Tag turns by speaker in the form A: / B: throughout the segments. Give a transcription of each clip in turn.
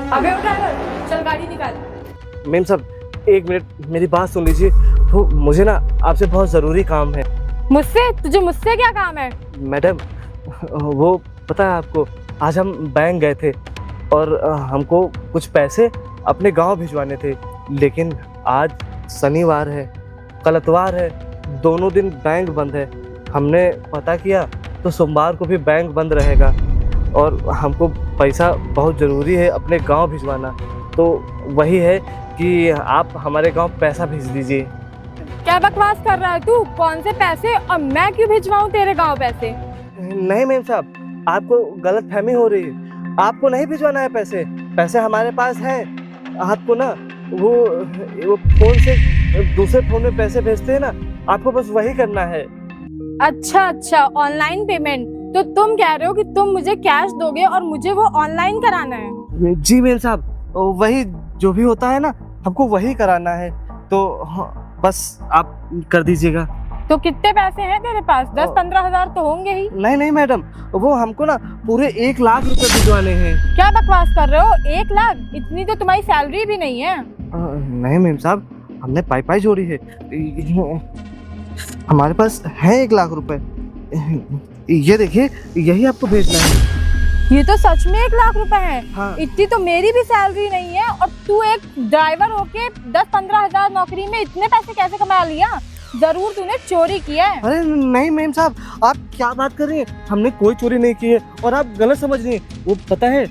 A: अबे उठा कर, चल गाड़ी निकाल।
B: मैम साहब एक मिनट मेरी बात सुन लीजिए। वो मुझे ना आपसे बहुत ज़रूरी काम है।
A: मुझसे? तुझे मुझसे क्या काम है?
B: मैडम वो पता है आपको, आज हम बैंक गए थे और हमको कुछ पैसे अपने गांव भिजवाने थे, लेकिन आज शनिवार है, कल इतवार है, दोनों दिन बैंक बंद है। हमने पता किया तो सोमवार को भी बैंक बंद रहेगा और हमको पैसा बहुत ज़रूरी है अपने गांव भिजवाना। तो वही है कि आप हमारे गांव पैसा भेज दीजिए।
A: क्या बकवास कर रहा है तू? कौन से पैसे और मैं क्यों भिजवाऊं तेरे गांव पैसे?
B: नहीं मैम साहब, आपको गलत फहमी हो रही है। आपको नहीं भिजवाना है पैसे, पैसे हमारे पास हैं। आपको ना वो फोन से दूसरे फोन में पैसे भेजते हैं ना, आपको बस वही करना है।
A: अच्छा, ऑनलाइन पेमेंट। तो तुम कह रहे हो कि तुम मुझे कैश दोगे और मुझे वो ऑनलाइन कराना है?
B: जी मैम साहब, वही जो भी होता है ना, हमको वही कराना है। तो बस आप कर दीजिएगा।
A: तो कितने पैसे हैं तेरे पास? 10-15 हजार तो होंगे ही।
B: नहीं मैडम, वो हमको ना पूरे 1 लाख रुपए भिजवाने हैं।
A: क्या बकवास कर रहे हो? 1 लाख? इतनी तो तुम्हारी सैलरी भी नहीं है।
B: नहीं मैम साहब, हमने पाई जोड़ी है। हमारे पास है 1 लाख रुपए। ये देखिए, यही आपको भेजना है।
A: ये तो सच में 1 लाख रुपए है।
B: हाँ।
A: इतनी तो मेरी भी सैलरी नहीं है, और तू एक ड्राइवर होके 10-15 हजार नौकरी में इतने पैसे कैसे कमा लिया? जरूर तूने चोरी किया है।
B: अरे नहीं मैम साहब, आप क्या बात कर रही हैं? हमने कोई चोरी नहीं की है और आप गलत समझ रही हैं। वो पता है,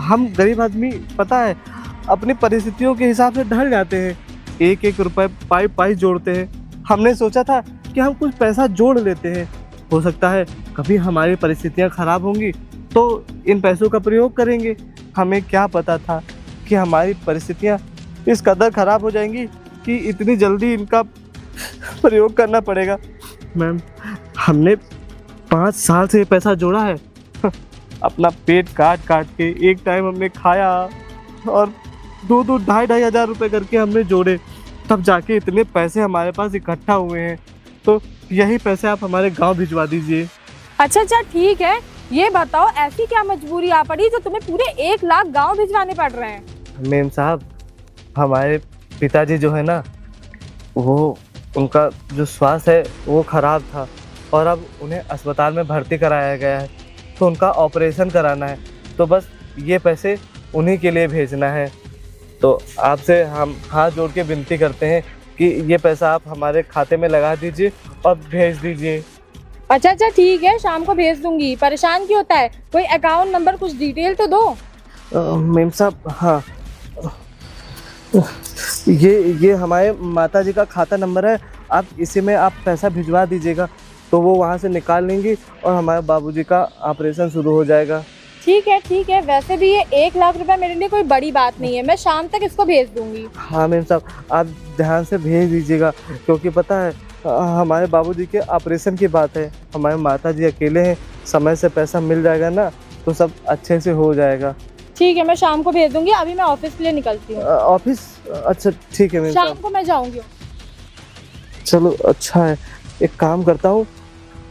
B: हम गरीब आदमी, पता है, अपनी परिस्थितियों के हिसाब से ढल जाते हैं। 1-1 रुपए पाई जोड़ते हैं। हमने सोचा था कि हम कुछ पैसा जोड़ लेते हैं, हो सकता है कभी हमारी परिस्थितियाँ खराब होंगी तो इन पैसों का प्रयोग करेंगे। हमें क्या पता था कि हमारी परिस्थितियाँ इस कदर खराब हो जाएंगी कि इतनी जल्दी इनका प्रयोग करना पड़ेगा। मैम, हमने 5 साल से ये पैसा जोड़ा है। अपना पेट काट के एक टाइम हमने खाया और 2-2, 2.5 हजार रुपए करके हमने जोड़े, तब जाके इतने पैसे हमारे पास इकट्ठा हुए हैं। तो यही पैसे आप हमारे गांव भिजवा दीजिए।
A: अच्छा ठीक है, ये बताओ ऐसी क्या मजबूरी आ पड़ी जो तुम्हें पूरे 1 लाख गांव भिजवाने पड़ रहे हैं?
B: मैम साहब, हमारे पिताजी जो है ना, वो उनका जो स्वास्थ्य है वो ख़राब था और अब उन्हें अस्पताल में भर्ती कराया गया है, तो उनका ऑपरेशन कराना है। तो बस ये पैसे उन्हीं के लिए भेजना है। तो आपसे हम हाथ जोड़ के विनती करते हैं कि ये पैसा आप हमारे खाते में लगा दीजिए और भेज दीजिए।
A: अच्छा ठीक है, शाम को भेज दूंगी। परेशान क्यों होता है? कोई अकाउंट नंबर, कुछ डिटेल तो दो।
B: मैम साहब, हाँ, ये हमारे माताजी का खाता नंबर है। आप इसी में आप पैसा भिजवा दीजिएगा तो वो वहाँ से निकाल लेंगी और हमारे बाबूजी का ऑपरेशन शुरू हो जाएगा।
A: ठीक है, वैसे भी ये 1 लाख रुपए मेरे लिए कोई बड़ी बात नहीं है, मैं शाम तक इसको भेज दूंगी।
B: हाँ मैम साहब, आप ध्यान से भेज दीजिएगा, क्योंकि पता है हमारे बाबूजी के ऑपरेशन की बात है। हमारे माताजी अकेले हैं, समय से पैसा मिल जाएगा ना तो सब अच्छे से हो जाएगा।
A: ठीक है, मैं शाम को भेज दूंगी। अभी मैं ऑफिस के लिए निकलती हूँ।
B: ऑफिस? अच्छा ठीक है मैम
A: शाम
B: साहब।
A: को मैं जाऊंगी।
B: चलो अच्छा है, एक काम करता हूँ,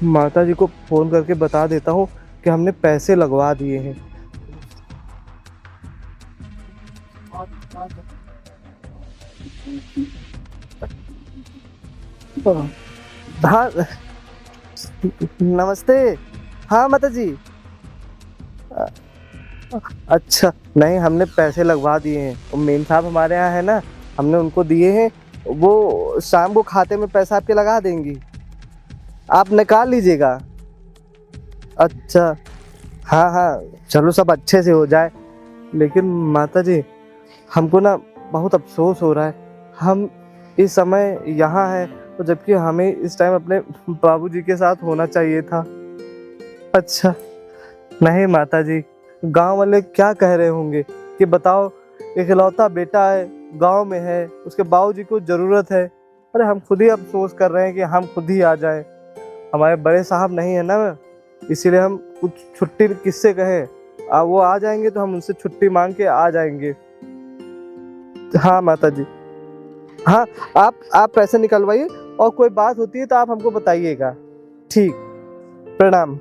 B: माताजी को फ़ोन करके बता देता हूँ कि हमने पैसे लगवा दिए हैं। हाँ, नमस्ते। हाँ माताजी। अच्छा, नहीं, हमने पैसे लगवा दिए हैं। वो मेम साहब हमारे यहाँ है ना, हमने उनको दिए हैं। वो शाम को खाते में पैसा आपके लगा देंगी, आप निकाल लीजिएगा। अच्छा, हाँ, चलो सब अच्छे से हो जाए। लेकिन माताजी, हमको ना बहुत अफसोस हो रहा है, हम इस समय यहाँ हैं तो जबकि हमें इस टाइम अपने बाबूजी के साथ होना चाहिए था। अच्छा, नहीं माताजी, गांव वाले क्या कह रहे होंगे कि बताओ, इकलौता बेटा है, गांव में है, उसके बाबूजी को ज़रूरत है। अरे हम खुद ही अफसोस कर रहे हैं कि हम खुद ही आ जाएं। हमारे बड़े साहब नहीं है ना, इसीलिए हम कुछ छुट्टी किससे कहें। वो आ जाएंगे तो हम उनसे छुट्टी मांग के आ जाएंगे। हाँ माताजी, हाँ, आप पैसे निकलवाइए और कोई बात होती है तो आप हमको बताइएगा। ठीक, प्रणाम।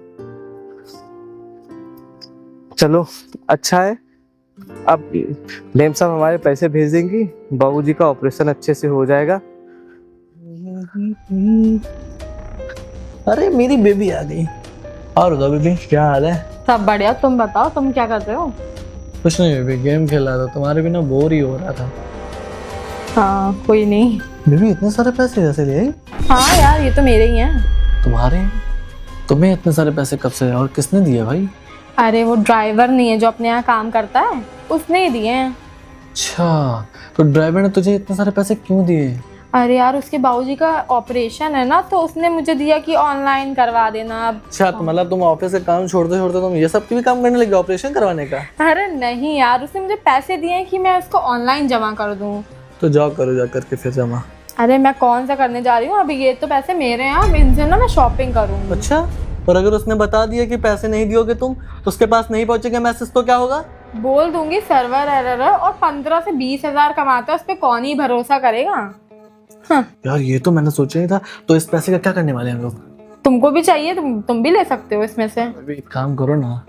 B: चलो अच्छा है, अब मेम साहब हमारे पैसे भेज देंगी, बाबूजी का ऑपरेशन अच्छे से हो जाएगा।
C: अरे मेरी बेबी आ गई। और बताओ बेबी, क्या हाल है?
A: सब बढ़िया, तुम बताओ तुम क्या कर रहे हो?
C: कुछ नहीं बेबी, गेम खेल रहा था, तुम्हारे बिना बोर ही हो रहा था।
A: हाँ कोई नहीं।
C: बेबी इतने सारे पैसे कैसे ले आई?
A: हाँ यार ये तो मेरे ही हैं।
C: तुम्हारे? तुम्हें इतने सारे पैसे कब से और किसने दिए भाई?
A: अरे वो ड्राइवर नहीं है जो अपने यहाँ काम करता है, उसने ही दिए हैं।
C: अच्छा, तो ड्राइवर ने तुझे इतने सारे पैसे क्यों दिए?
A: अरे यार उसके बाबूजी का ऑपरेशन है ना, तो उसने मुझे दिया कि ऑनलाइन करवा देना अब।
C: अच्छा, तो मतलब तुम ऑफिस का काम छोड़ते छोड़ते तुम ये सब भी काम करने लगे, ऑपरेशन करवाने का?
A: अरे नहीं यार, उसने मुझे पैसे दिए हैं कि मैं उसको ऑनलाइन जमा कर दूं।
C: तो जाओ करो जा करके फिर जमा।
A: अरे मैं कौन सा करने जा रही हूँ अभी, ये तो पैसे मेरे हैं, अब इनसे ना मैं शॉपिंग करूंगी।
C: अच्छा, और अगर उसने बता दिया कि पैसे नहीं दियोगे तुम, तो उसके पास नहीं पहुंचेगा मैसेज, तो क्या होगा?
A: बोल दूंगी सर्वर एरर है, और 15 से 20 हजार कमाता है, उस पर कौन ही भरोसा करेगा। हाँ।
C: यार ये तो मैंने सोचा ही था। तो इस पैसे का क्या करने वाले हैं हम लोग?
A: तुमको भी चाहिए, तुम भी ले सकते हो इसमें से।
C: अभी एक काम करो ना,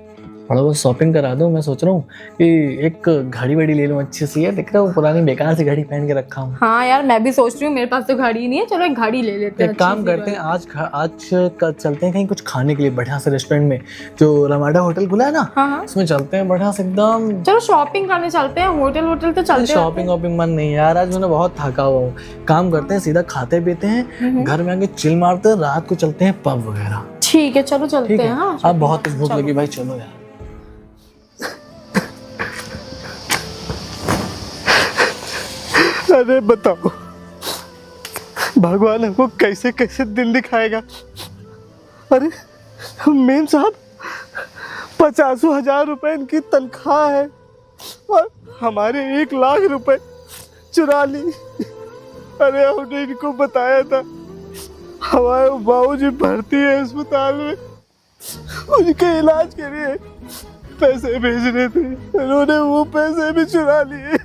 C: थोड़ा बहुत शॉपिंग करा दो। मैं सोच रहा हूँ कि एक घड़ी वड़ी ले लूँ अच्छी सी है, दिख रहा हूँ पुरानी बेकार सी घड़ी पहन के रखा हूँ।
A: हाँ यार मैं भी सोच रही हूँ, मेरे पास तो घड़ी नहीं है, चलो एक घड़ी ले लेते हैं।
C: एक काम करते हैं, आज कल चलते हैं कहीं कुछ खाने के लिए बढ़िया से रेस्टोरेंट में, जो रमाडा होटल खुला है ना,
A: हाँ।
C: उसमें चलते हैं बढ़िया से एकदम।
A: चलो शॉपिंग करने चलते हैं, होटल तो चलते हैं।
C: शॉपिंग वॉपिंग मन नहीं यार, आज मैंने बहुत थका हुआ हूँ। काम करते हैं, सीधा खाते पीते हैं, घर में आके चिल मारते हैं, रात को चलते हैं पब वगैरह।
A: ठीक है चलो चलते
C: ठीक
A: हैं।
C: है,
A: हाँ
C: अब बहुत भूख लगी भाई, चलो यार।
B: अरे बताओ भगवान हमको कैसे कैसे दिन दिखाएगा। अरे मेम साहब 50,000 रुपए इनकी तनख्वाह है और हमारे 1 लाख रुपए चुरा ली। अरे हमने इनको बताया था हमारे बाबूजी भर्ती है अस्पताल में, उनके इलाज के लिए पैसे भेजने थे, उन्होंने वो पैसे भी चुरा लिए।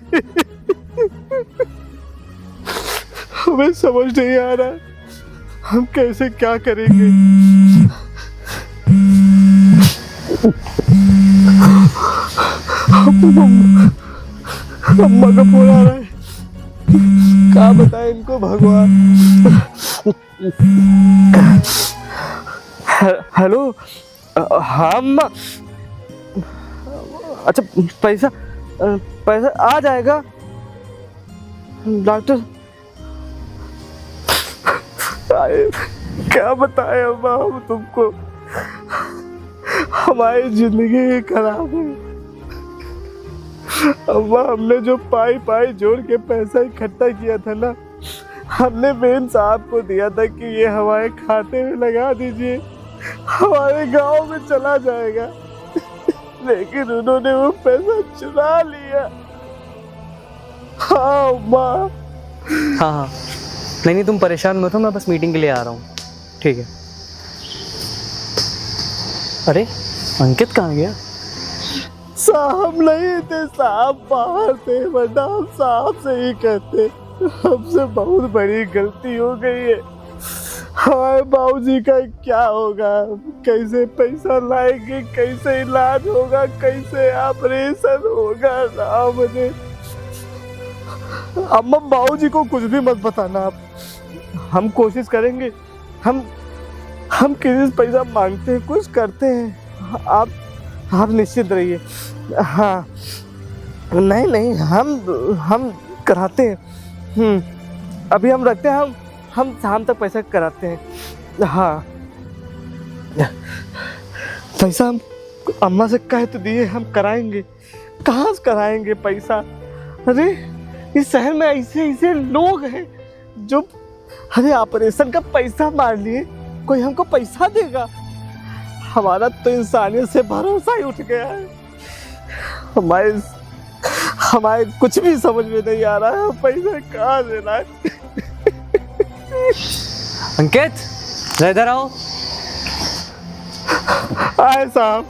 B: हमें समझ नहीं आ रहा हम कैसे क्या करेंगे। अम्मा का फोन आ रहा है, क्या बताए इनको भगवान। हेलो, हाँ अम्मा। अच्छा पैसा आ जाएगा डॉक्टर। क्या बताएं अम्मा हम तुमको, हमारी जिंदगी खराब है अम्मा। हमने जो पाई जोड़ के पैसा इकट्ठा किया था ना, हमने मेम साहब को दिया था कि ये हमारे खाते में लगा दीजिए, हमारे गांव में चला जाएगा, लेकिन उन्होंने वो पैसा चुरा लिया। हाँ अम्मा।
D: हाँ नहीं तुम परेशान मत हो, मैं बस मीटिंग के लिए आ रहा हूँ। ठीक है। अरे अंकित कहाँ गया?
B: साहब नहीं थे, साहब बाहर थे, वरना हम साहब से ही कहते। हमसे बहुत बड़ी गलती हो गई है। हमारे बाबूजी का क्या होगा, कैसे पैसा लाएंगे, कैसे इलाज होगा, कैसे ऑपरेशन होगा, राम ने। अम्मा बाबूजी को कुछ भी मत बताना आप, हम कोशिश करेंगे। हम किसी से पैसा मांगते हैं, कुछ करते हैं, आप निश्चित रहिए। हाँ नहीं हम कराते हैं। अभी हम रखते हैं, हम शाम तक पैसा कराते हैं। हाँ पैसा हम अम्मा से कह तो दिए, हम कराएंगे। कहाँ से कराएंगे पैसा? अरे इस शहर में ऐसे लोग हैं जो अरे ऑपरेशन का पैसा मार लिए, कोई हमको पैसा देगा? हमारा तो इंसानियत से भरोसा ही उठ गया है। हमारे कुछ भी समझ में नहीं आ रहा है, पैसा कहाँ से लाए।
D: अंकित इधर आओ।
B: आए साहब।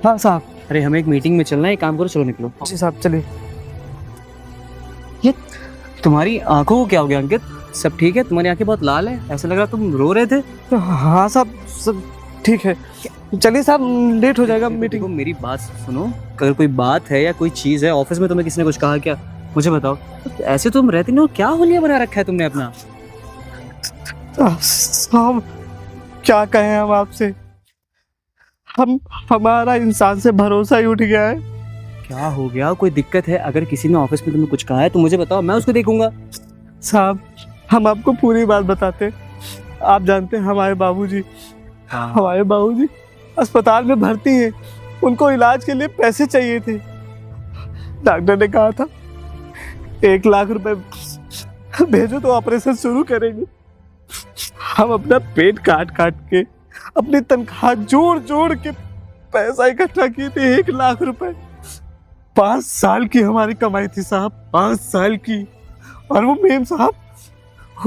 B: हाँ साहब।
D: अरे हमें एक मीटिंग में चलना है, एक काम करो चलो निकलो।
B: जी साहब चलिए।
D: ये तुम्हारी आंखों को क्या हो गया अंकित? सब ठीक है? तुम्हारी आंखें बहुत लाल है, ऐसा लग रहा तुम रो रहे थे।
B: हाँ साहब, सब ठीक है, चलिए साहब, लेट हो जाएगा मीटिंग।
D: देखो मेरी बात सुनो, अगर कोई बात है या कोई चीज़ है ऑफिस में, तुम्हें किसी ने कुछ कहा क्या, मुझे बताओ। ऐसे तुम रहते नहीं हो, क्या होलिया बना रखा है तुमने अपना?
B: साहब क्या कहें हम आपसे, हमारा इंसान से भरोसा ही उठ गया है।
D: क्या हो गया, कोई दिक्कत है? अगर किसी ने ऑफिस में तुम्हें कुछ कहा है तो मुझे बताओ, मैं उसको देखूंगा।
B: साहब हम आपको पूरी बात बताते हैं। आप जानते हैं हमारे बाबूजी अस्पताल में भर्ती हैं, उनको इलाज के लिए पैसे चाहिए थे। डॉक्टर ने कहा था 1 लाख रुपए भेजो तो ऑपरेशन शुरू करेंगे। हम अपना पेट काट काट के, अपनी तनख्वाह जोड़ जोड़ के पैसा इकट्ठा किए थे, 1 लाख रुपए। 5 साल की हमारी कमाई थी साहब, 5 साल की। और वो मेम साहब,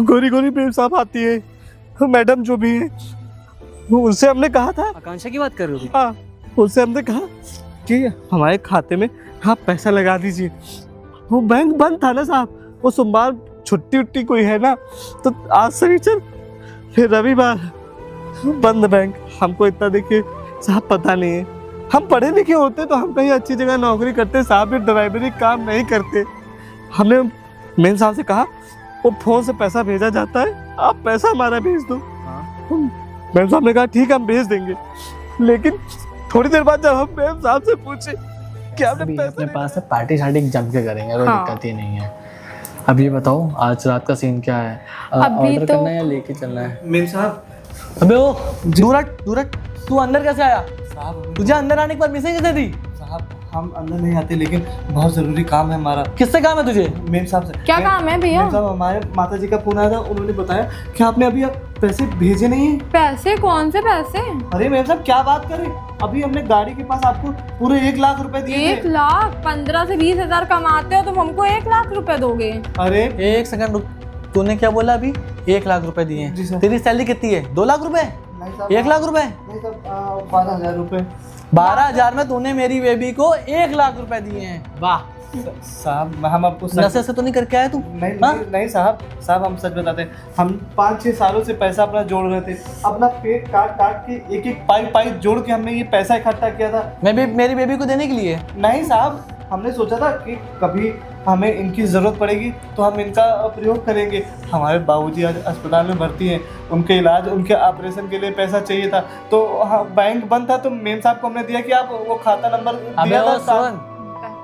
B: गोरी गोरी मेम साहब आती है, मैडम जो भी है, उनसे हमने कहा था,
D: आकांक्षा की बात कर रहे हो?
B: हाँ, उनसे हमने कहा कि हमारे खाते में आप पैसा लगा दीजिए। वो बैंक बंद था ना साहब, वो सोमवार छुट्टी उट्टी कोई है ना, तो आज शनिचर फिर रविवार बंद बैंक। हमको इतना देखिए साहब पता नहीं है, हम पढ़े लिखे होते तो हम कहीं अच्छी जगह नौकरी करते साहब, ये ड्राइवरी काम नहीं करते। हमने मेन साहब से कहा वो फोन से पैसा भेजा जाता है, आप पैसा हमारा भेज दो। मेम साहब ने कहा ठीक है हम भेज देंगे। लेकिन थोड़ी देर बाद जब हम मेम साहब से पूछे कि आपने
C: अभी
B: पैसा
C: अपने पास है, पार्टी शार्टी जम के करेंगे, कोई
A: हाँ।
C: दिक्कत ही नहीं है। अब ये बताओ आज रात का सीन क्या है?
A: अभी
C: ऑर्डर
A: तो-
C: करना है या लेके चलना है?
B: मेम साहब,
C: अबे ओ दूरट तू अंदर कैसे आया?
B: साहब
C: तुझे अंदर आने की परमिशन किसने दी?
B: साहब हम अंदर नहीं आते, लेकिन बहुत जरूरी काम है हमारा।
C: किससे काम है तुझे?
B: मेम साहब से।
A: क्या काम है भैया?
B: मेम साहब, हमारे माता जी का फोन आया था, उन्होंने बताया कि आपने अभी पैसे भेजे नहीं है।
A: पैसे? कौन से पैसे?
B: अरे मेम साहब क्या बात करें, अभी हमने गाड़ी के पास आपको पूरे 1 लाख रुपए दिए
A: 1 लाख? 15 से 20 हजार कमाते हो तुम, हमको 1 लाख रुपए दोगे?
B: अरे
C: एक सेकंड रुक, तूने क्या बोला अभी? 1 लाख रुपए दिए
B: जी
C: हैं।
B: सर।
C: तेरी सैलरी कितनी है? 2 लाख रुपए?
B: नहीं साहब,
C: 1 लाख रुपए?
B: नहीं साहब, 12,000 रुपए।
C: 12,000 में तूने मेरी बेबी को 1 लाख रुपए दिए हैं। वाह,
B: साहब हम आपको
C: नशे से तो नहीं करके आया तू?
B: नहीं
C: हाँ?
B: नहीं साहब हम सच बताते हैं, हम 5-6 सालों से पैसा अपना जोड़ रहे थे, अपना पेट काट काट के एक एक पाई जोड़ के हमने ये पैसा इकट्ठा किया था।
C: मेरी बेबी को देने के लिए?
B: नहीं साहब, हमने सोचा था कि कभी हमें इनकी ज़रूरत पड़ेगी तो हम इनका प्रयोग करेंगे। हमारे बाबूजी आज अस्पताल में भर्ती हैं, उनके इलाज, उनके ऑपरेशन के लिए पैसा चाहिए था, तो हाँ, बैंक बंद था, तो मेम साहब को हमने दिया कि आप वो खाता नंबर
C: अबे
B: दिया
C: ओ
B: था साहब।
C: सुन,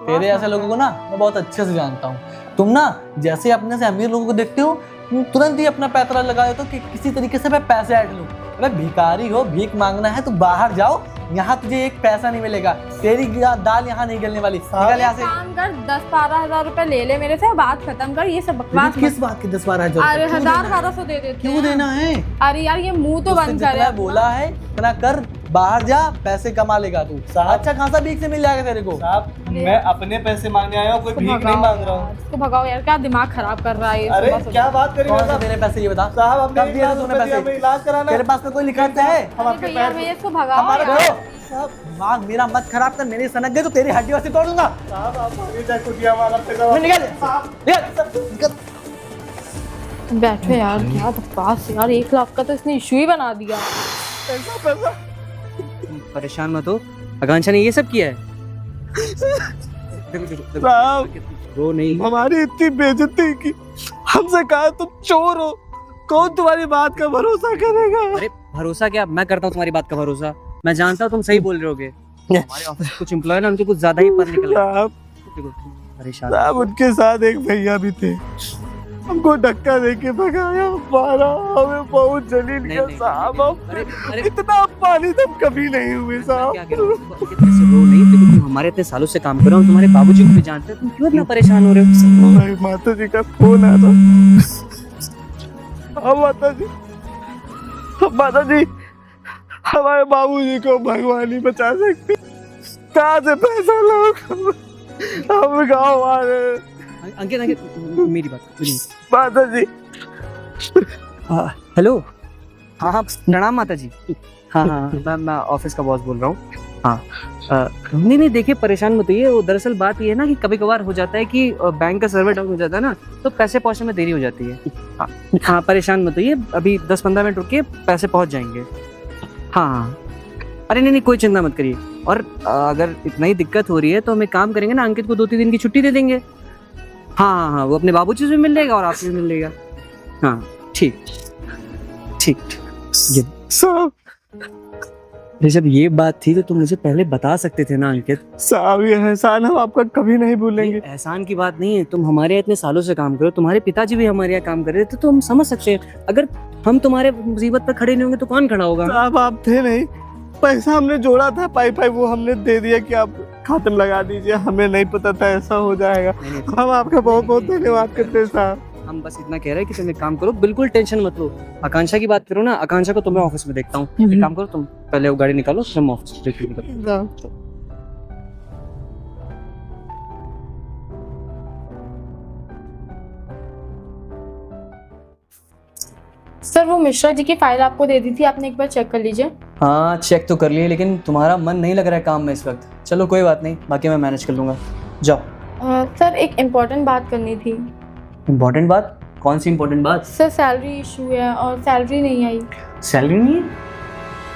C: तेरे ऐसे लोगों को ना मैं बहुत अच्छे से जानता हूँ। तुम ना जैसे अपने से अमीर लोगों को देखते हो, तुम तुरंत ही अपना पैतरा लगा देते हो कि किसी तरीके से मैं पैसे ऐड लूँ। अरे भिखारी हो, भीख मांगना है तो बाहर जाओ, यहाँ तुझे एक पैसा नहीं मिलेगा, तेरी दाल यहाँ नहीं गलने वाली। निकल यहाँ से।
A: काम कर, 10-12 हजार रुपए ले ले मेरे से, बात खत्म कर, ये सब बकवास
C: किस बात की 10-12
A: अरे
C: हजार?
A: 1000-1200 दे देते
C: क्यों
A: हैं।
C: देना है?
A: अरे यार ये मुंह तो बंद कर।
C: जितना बोला है इतना कर, बाहर जा, पैसे कमा लेगा तू।
B: साहब-
C: अच्छा खासा भीख से मिल जाएगा तेरे को।
B: साहब मैं अपने पैसे मांगने आया हूँ, कोई भीख नहीं मांग रहा हूँ।
A: इसको भगाओ यार, क्या दिमाग खराब कर रहा है ये
B: अरे
A: सुबह-सुबह।
B: क्या बात करें
C: कौन से
B: साहब,
C: तेरे पैसे ये बता?
B: साहब हमने
C: कब दिए थे तूने पैसे?
B: हमें इलाज कराना
C: तेरे
B: है।
C: पास में कोई लिखावट है?
B: हम
A: अरे
B: आपके
A: भैया
B: पैर
A: भैया इसको भगाओ
B: हमारे
A: यार।
B: साहब
C: दिमाग मेरा मत खराब कर, मेरी सनक गई तो तेरी हड्डी वस्ती तोड़ दूंगा।
B: साहब आप आगे जाके दिया हमारा पैसा
C: निकल
B: साहब।
C: निकल।
A: बैठो यार, क्या बकवास यार, 1 लाख का तो इसने इशू ही बना दिया।
B: पैसा
D: परेशान मत हो, आकांक्षा ने ये सब किया है।
B: साहब
D: रो नहीं।
B: हमारी इतनी बेइज्जती की, हमसे कहा तुम चोर हो, कौन तुम्हारी बात का भरोसा करेगा।
D: अरे भरोसा क्या, मैं करता हूँ तुम्हारी बात का भरोसा। मैं जानता हूँ तुम सही बोल रहे होगे। हमारे ऑफिस में कुछ एम्प्लॉय ना, उनके कुछ ज्यादा ही पर निकल रहा है।
B: साहब
D: देखो, परेशान
B: साहब उनके साथ एक भैया भी थे, हमको धक्का देके भगाया, मारा, हमें बहुत जलील
D: नहीं,
B: किया
D: नहीं,
B: साहब।
D: नहीं,
B: हम
D: अरे अरे
B: इतना पानी तब कभी नहीं हुए
D: मैं
B: साहब।
D: क्या कह रहा हूँ, ऐसे रो नहीं। देखो तुम हमारे इतने सालों से काम कर रहे हो, तुम्हारे बाबूजी को भी जानते हो, तुम क्यों इतना परेशान हो रहे हो?
B: हमारी माता जी का फोन आया था। हाँ माता जी हमारे बाबूजी को भगवान ही बचा सकते, कहाँ से पैसा लाओ, हम गाँव आ रहे हैं।
D: अंकित अंकित मेरी बात सुनिए।
B: माता जी
D: हेलो, हाँ हाँ प्रणाम माता जी। हाँ हाँ मैं ऑफिस का बॉस बोल रहा हूँ। हाँ नहीं देखिए परेशान मत होइए, वो दरअसल बात ये है ना कि कभी कभार हो जाता है कि बैंक का सर्वर डाउन हो जाता है ना, तो पैसे पहुँचने में देरी हो जाती है। हाँ परेशान मत होइए, अभी 10-15 मिनट रुकिए, पैसे पहुँच जाएंगे। हाँ अरे नहीं नहीं, कोई चिंता मत करिए। और अगर इतना ही दिक्कत हो रही है तो हम एक काम करेंगे ना, अंकित को 2-3 दिन की छुट्टी दे देंगे। हाँ, वो अपने बाबूजी से भी मिल लेगा और आपसे भी मिल लेगा। हाँ ठीक ठीक। ये
B: साहब
D: जब ये बात थी तो तुम मुझे पहले बता सकते थे ना अंकित।
B: साहब ये एहसान हम आपका कभी नहीं भूलेंगे।
D: ये एहसान की बात नहीं है, तुम हमारे यहाँ इतने सालों से काम करो, तुम्हारे पिताजी भी हमारे यहाँ काम कर रहे थे, तो हम समझ सकते हैं। अगर हम तुम्हारे मुसीबत पर खड़े नहीं होंगे तो कौन खड़ा होगा?
B: साहब आप थे नहीं, पैसा हमने जोड़ा था पाई वो हमने दे दिया कि आप खाते में लगा दीजिए, हमें नहीं पता था ऐसा हो जाएगा। हम आपका बहुत बहुत धन्यवाद करते हैं साहब।
D: हम बस इतना कह रहे हैं कि तुम एक काम करो, बिल्कुल टेंशन मत लो। आकांक्षा की बात करो ना, आकांक्षा को तुम्हें ऑफिस में देखता हूँ। एक काम करो, तुम पहले वो गाड़ी निकालो, फिर हम ऑफिस में निकलते।
A: सर वो मिश्रा जी की फाइल आपको दे दी थी, आपने एक बार चेक कर लीजिए।
C: हाँ चेक तो कर लिए, लेकिन तुम्हारा मन नहीं लग रहा है काम में इस वक्त। चलो कोई बात नहीं, बाकी मैं मैनेज कर लूँगा। जाओ।
A: सर एक इम्पोर्टेंट बात करनी थी।
C: इम्पोर्टेंट बात? कौन सी इम्पोर्टेंट बात?
A: सर सैलरी इशू है और सैलरी नहीं आई।
C: सैलरी नहीं है?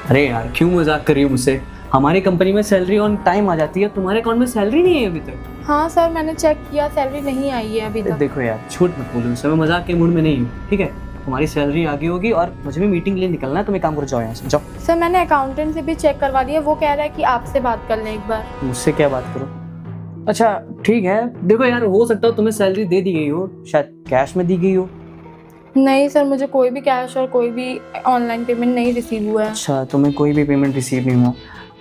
C: अरे यार क्यों मजाक कर रही हो मुझसे? हमारी कंपनी में सैलरी ऑन टाइम आ जाती है, तुम्हारे अकाउंट में सैलरी नहीं है अभी तक।
A: हाँ सर मैंने चेक किया, सैलरी नहीं आई है अभी तक।
C: देखो यार झूठ मत बोलो, मैं मजाक के मूड में नहीं हूँ, ठीक है? तुम्हारी सैलरी आगे होगी और मुझे भी मीटिंग के लिए निकलना है, तुम एक काम करो, जाओ यहाँ से, जाओ।
A: सर मैंने अकाउंटेंट से भी चेक करवा दिया, वो कह रहा है कि आपसे बात कर लें एक बार।
C: मुझसे क्या बात करो? अच्छा ठीक है, देखो यार हो सकता है तुम्हें सैलरी दे दी गई हो, शायद कैश में दी गई हो।
A: नहीं सर मुझे कोई भी कैश और कोई भी ऑनलाइन पेमेंट नहीं रिसीव हुआ है।
C: अच्छा तुम्हें कोई भी पेमेंट रिसीव नहीं हुआ।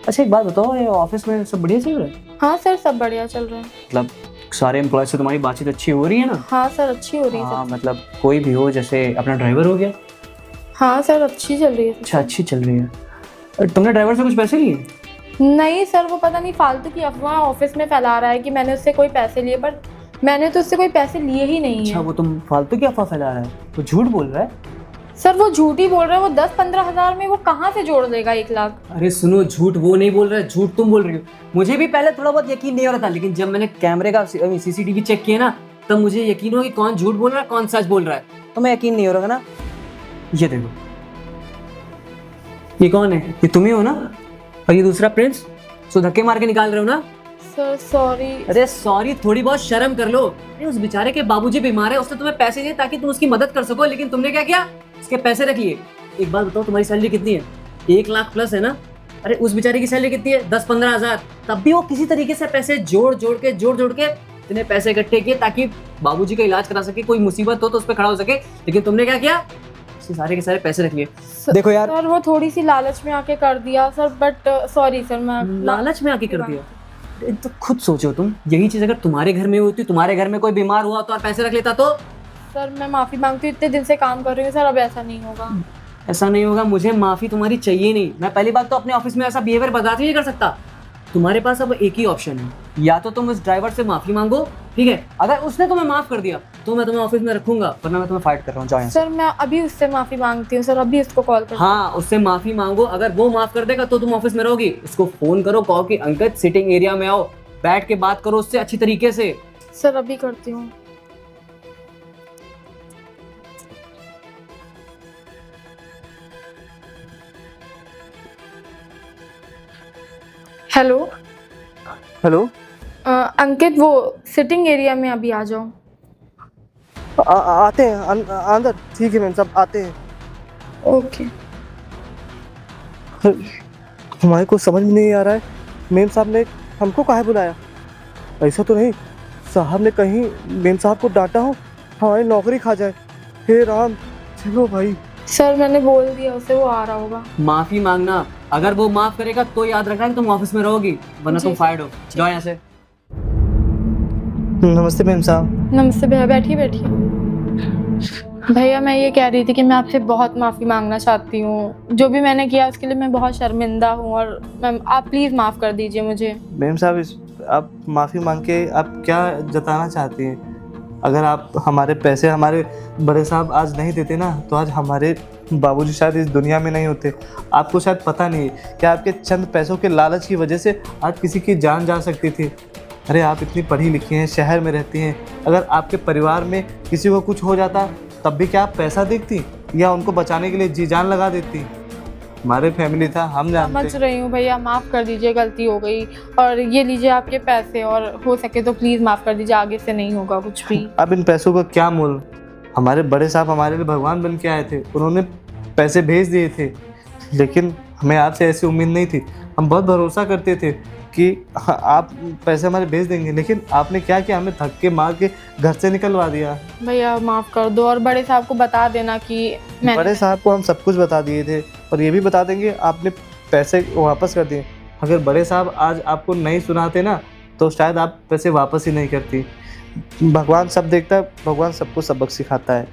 C: अच्छा एक बात बताओ, ये ऑफिस में सब बढ़िया चल रहा है?
A: हाँ सर सब बढ़िया चल रहा है।
C: मतलब सारे एम्प्लॉय से तुम्हारी बातचीत अच्छी हो रही है ना?
A: हाँ सर अच्छी हो रही है।
C: हाँ मतलब कोई भी हो, जैसे अपना ड्राइवर हो गया।
A: हाँ सर अच्छी चल रही है।
C: अच्छा अच्छी चल रही है। और तुमने ड्राइवर से कुछ पैसे लिए?
A: नहीं सर वो पता नहीं फालतू की अफवाह ऑफिस में फैला रहा है कि मैंने उससे कोई पैसे लिए, पर मैंने तो उससे कोई पैसे लिए ही नहीं
C: अच्छा
A: है।
C: वो तुम फालतू की अफवाह फैला रहा है, वो झूठ बोल रहा है।
A: सर वो झूठ ही बोल रहा है, वो 10-15 हज़ार में वो कहाँ से जोड़ देगा 1 लाख?
C: अरे सुनो, झूठ वो नहीं बोल रहा है, झूठ तुम बोल रही हो। मुझे भी पहले थोड़ा बहुत यकीन नहीं हो रहा था, लेकिन जब मैंने कैमरे का सीसीटीवी चेक किया ना, तब मुझे यकीन हुआ कि कौन झूठ बोल रहा है कौन सच बोल रहा है। तो मैं यकीन नहीं हो रहा ना। ये देखो, ये कौन है? ये तुम्ही हो ना? और ये दूसरा प्रिंस, सो धक्के मार के निकाल रहे हो ना?
A: Sir sorry.
C: अरे सॉरी, थोड़ी बहुत शर्म कर लो। अरे उस बेचारे के बाबूजी बीमार है, उसने तुम्हें पैसे दिए ताकि तुम उसकी मदद कर सको, लेकिन तुमने क्या किया? उसके पैसे रख लिए। एक बात बताओ, तुम्हारी सैलरी कितनी है? 1 लाख प्लस है ना? अरे उस बेचारे की सैलरी कितनी है? 10-15 हज़ार। तब भी वो किसी तरीके से पैसे जोड़ जोड़ के इतने पैसे इकट्ठे किए ताकि बाबूजी का इलाज करा सके, कोई मुसीबत हो तो उस पर खड़ा हो सके। लेकिन तुमने क्या किया? उसके सारे के सारे पैसे रख लिए। देखो यार
A: सर वो थोड़ी सी लालच में आके कर दिया सर, बट सॉरी सर। मैं
C: लालच में आके कर दिया? तो खुद सोचो तुम, यही चीज अगर तुम्हारे घर में होती, तुम्हारे घर में कोई बीमार हुआ तो और पैसे रख लेता तो?
A: सर मैं माफी मांगती हूँ, इतने दिन से काम कर रही हूँ सर, अब ऐसा नहीं होगा।
C: ऐसा नहीं होगा? मुझे माफी तुम्हारी चाहिए नहीं। मैं पहली बात तो अपने ऑफिस में ऐसा बिहेवियर बर्दाश्त नहीं कर सकता। तुम्हारे पास अब एक ही ऑप्शन है, या तो तुम उस ड्राइवर से माफी मांगो, ठीक है? अगर उसने तुम्हें माफ कर दिया तो मैं तुम्हें ऑफिस में रखूंगा, वरना मैं तुम्हें फाइट कर रहा हूँ। जाओ यहाँ से।
A: सर मैं अभी उससे माफी मांगती हूँ सर, अभी उसको कॉल कर।
C: हाँ उससे माफी मांगो, अगर वो माफ कर देगा तो तुम ऑफिस में रहोगी। उसको फोन करो, कहो कि अंकित सिटिंग एरिया में आओ, बैठ के बात करो उससे अच्छी तरीके से।
A: सर अभी करती हूँ। Hello
B: hello.
A: अंकित, वो सिटिंग एरिया में अभी आ जाओ।
B: आते हैं अंदर। ठीक है मैम साहब, आते हैं।
A: ओके।
B: हमारे को समझ में नहीं आ रहा है, मेम साहब ने हमको काहे बुलाया? ऐसा तो नहीं साहब ने कहीं मेम साहब को डांटा हो, हमारी नौकरी खा जाए। हे राम, चलो भाई।
A: सर मैंने बोल दिया उसे, वो आ रहा होगा।
C: माफी मांगना, अगर वो माफ करेगा तो याद रखना कि तुम ऑफिस में रहोगी, वरना तुम फायर्ड हो। जाओ यहाँ से।
B: नमस्ते मैम साहब।
A: नमस्ते भैया, बैठिए बैठिए। भैया मैं ये कह रही थी कि मैं आपसे बहुत माफ़ी मांगना चाहती हूँ, जो भी मैंने किया उसके लिए मैं बहुत शर्मिंदा हूँ, और मैम आप प्लीज़ माफ़ कर दीजिए मुझे।
B: मैम साहब आप माफ़ी मांग के आप क्या जताना चाहती हैं? अगर आप हमारे पैसे हमारे बड़े साहब आज नहीं देते ना, तो आज हमारे बाबूजी शायद इस दुनिया में नहीं होते। आपको शायद पता नहीं कि आपके चंद पैसों के लालच की वजह से आज किसी की जान जा सकती थी। अरे आप इतनी पढ़ी लिखी हैं, शहर में रहती हैं, अगर आपके परिवार में किसी को कुछ हो जाता तब भी क्या आप पैसा देखती या उनको बचाने के लिए जी जान लगा देती? हमारे फैमिली था, हम
A: समझ
B: जानते।
A: रही हूँ भैया, माफ़ कर दीजिए, गलती हो गई। और ये लीजिए आपके पैसे, और हो सके तो प्लीज़ माफ़ कर दीजिए, आगे से नहीं होगा कुछ भी।
B: अब इन पैसों का क्या मूल? हमारे बड़े साहब हमारे लिए भगवान बन के आए थे, उन्होंने पैसे भेज दिए थे, लेकिन हमें आपसे ऐसी उम्मीद नहीं थी। हम बहुत भरोसा करते थे कि हाँ, आप पैसे हमारे भेज देंगे, लेकिन आपने क्या किया, हमें धक्के मार के घर से निकलवा दिया।
A: भैया माफ़ कर दो, और बड़े साहब को बता देना कि मैं
B: बड़े साहब को हम सब कुछ बता दिए थे, और ये भी बता देंगे आपने पैसे वापस कर दिए। अगर बड़े साहब आज आपको नहीं सुनाते ना, तो शायद आप पैसे वापस ही नहीं करती। भगवान सब देखता है, भगवान सबको सबक सिखाता है।